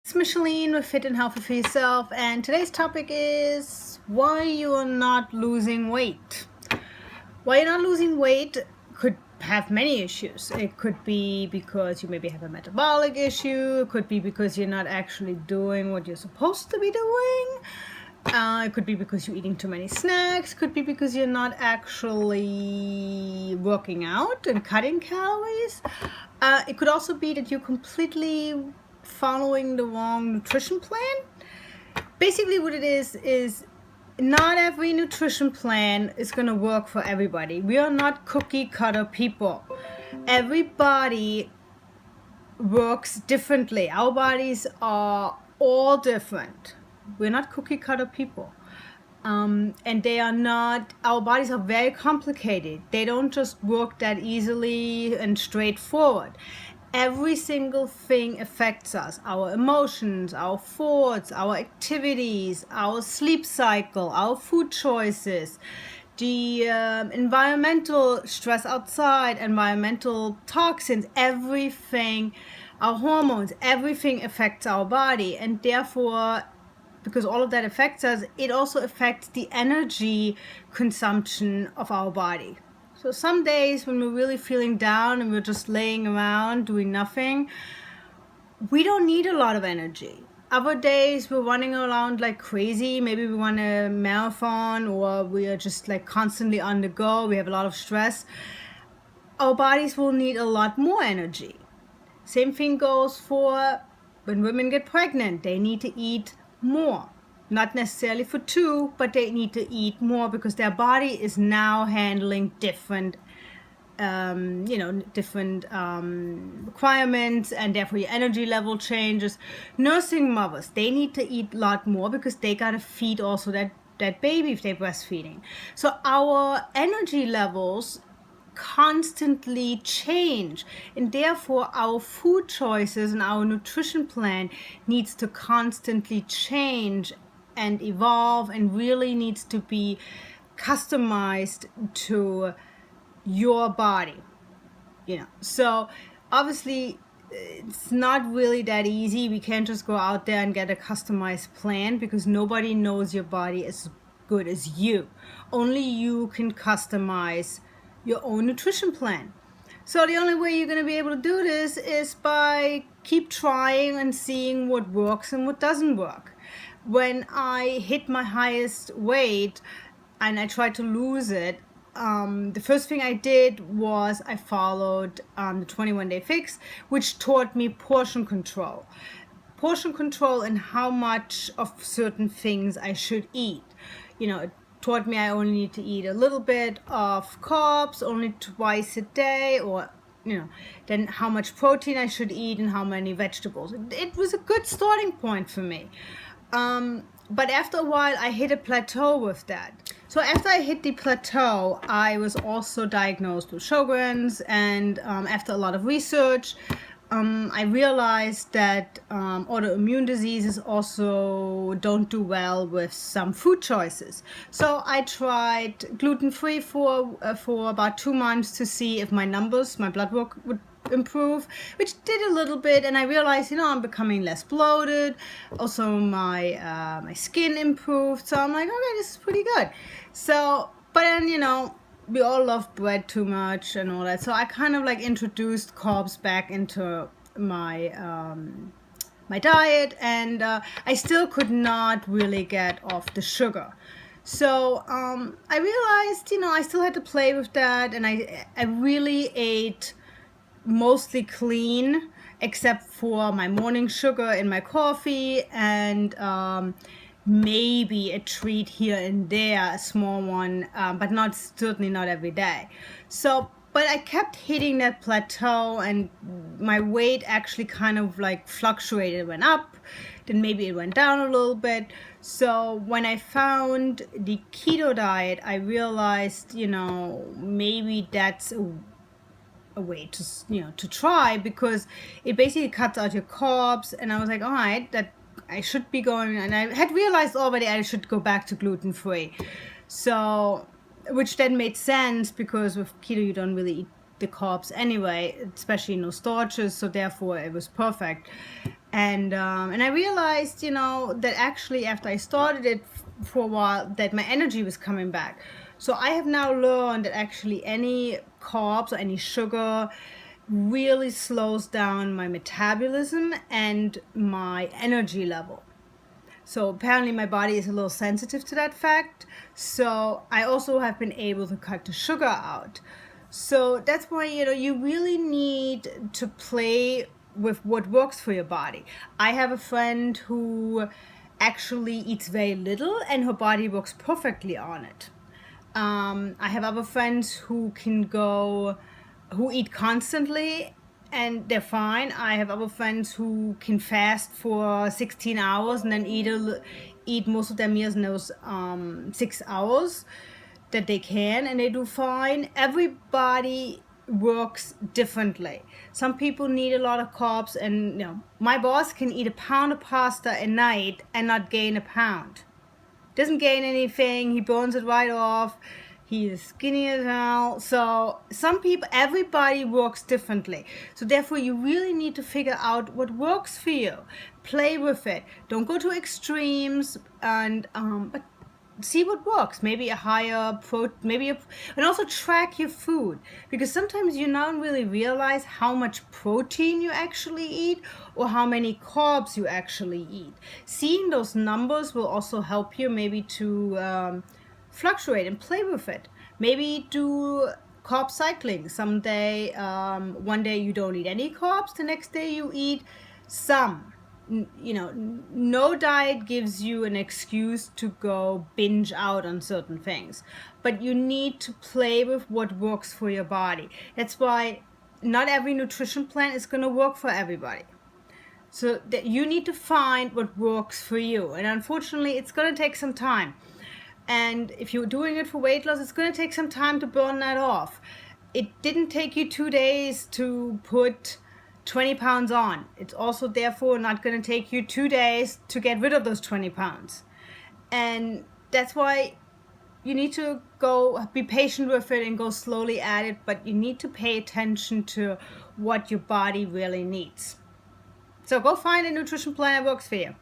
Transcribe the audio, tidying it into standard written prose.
It's Micheline with Fit and Healthy for Yourself, and today's topic is why you are not losing weight. Why you're not losing weight could have many issues. It could be because you maybe have a metabolic issue. It could be because you're not actually doing what you're supposed to be doing. It could be because you're eating too many snacks. It could be because you're not actually working out and cutting calories. It could also be that you're completely following the wrong nutrition plan. Basically what it is not every nutrition plan is going to work for everybody. We are not cookie cutter people. Everybody works differently. Our bodies are all different. We're not cookie cutter people. And they are not, our bodies are very complicated. They don't just work that easily and straightforward. Every single thing affects us, our emotions, our thoughts, our activities, our sleep cycle, our food choices, the environmental stress outside, environmental toxins, everything, our hormones, everything affects our body. And therefore, because all of that affects us, it also affects the energy consumption of our body. So some days when we're really feeling down and we're just laying around doing nothing, we don't need a lot of energy. Other days we're running around like crazy. Maybe we want a marathon, or we are just like constantly on the go. We have a lot of stress. Our bodies will need a lot more energy. Same thing goes for when women get pregnant. They need to eat more. Not necessarily for two, but they need to eat more because their body is now handling different, different requirements, and therefore your energy level changes. Nursing mothers, they need to eat a lot more because they gotta feed also that baby if they're breastfeeding. So our energy levels constantly change, and therefore our food choices and our nutrition plan needs to constantly change and evolve, and really needs to be customized to your body. So obviously it's not really that easy. We can't just go out there and get a customized plan because nobody knows your body as good as you. Only you can customize your own nutrition plan. So the only way you're going to be able to do this is by keep trying and seeing what works and what doesn't work. When I hit my highest weight and I tried to lose it, the first thing I did was I followed the 21-day fix, which taught me portion control. Portion control and how much of certain things I should eat. It taught me I only need to eat a little bit of carbs, only twice a day, or then how much protein I should eat and how many vegetables. It was a good starting point for me. But after a while, I hit a plateau with that. So after I hit the plateau, I was also diagnosed with Sjogren's, and after a lot of research, I realized that autoimmune diseases also don't do well with some food choices. So I tried gluten-free for about 2 months to see if my blood work would improve, which did a little bit, and I realized I'm becoming less bloated. Also my skin improved, so I'm like, okay, this is pretty good. So but then we all love bread too much and all that, so I kind of like introduced carbs back into my my diet, and I still could not really get off the sugar. So I realized I still had to play with that, and I really ate mostly clean, except for my morning sugar in my coffee, and maybe a treat here and there, a small one, but certainly not every day. So but I kept hitting that plateau, and my weight actually kind of like fluctuated. It went up, then maybe it went down a little bit. So when I found the keto diet, I realized maybe that's a way to try, because it basically cuts out your carbs. And I was like, all right, that I should be going, and I had realized already I should go back to gluten-free. So, which then made sense, because with keto you don't really eat the carbs anyway, especially no starches, so therefore it was perfect. And I realized, that actually after I started it for a while, that my energy was coming back. So I have now learned that actually any carbs or any sugar really slows down my metabolism and my energy level. So apparently my body is a little sensitive to that fact. So I also have been able to cut the sugar out. So that's why, you really need to play with what works for your body. I have a friend who actually eats very little and her body works perfectly on it. I have other friends who who eat constantly and they're fine. I have other friends who can fast for 16 hours and then eat most of their meals in those 6 hours that they can, and they do fine. Everybody works differently. Some people need a lot of carbs, and my boss can eat a pound of pasta a night and not gain a pound. Doesn't gain anything. He burns it right off. He is skinny as hell. So everybody works differently. So therefore, you really need to figure out what works for you. Play with it. Don't go to extremes, and but see what works. Maybe a higher and also track your food, because sometimes you don't really realize how much protein you actually eat or how many carbs you actually eat. Seeing those numbers will also help you maybe to fluctuate and play with it. Maybe do carb cycling. Someday, one day you don't eat any carbs, the next day you eat some. No diet gives you an excuse to go binge out on certain things, but you need to play with what works for your body. That's why not every nutrition plan is going to work for everybody. So that you need to find what works for you, and unfortunately it's going to take some time. And if you're doing it for weight loss, it's going to take some time to burn that off. It didn't take you 2 days to put 20 pounds on. It's also therefore not going to take you 2 days to get rid of those 20 pounds. And that's why you need to be patient with it and go slowly at it, but you need to pay attention to what your body really needs. So go find a nutrition plan that works for you.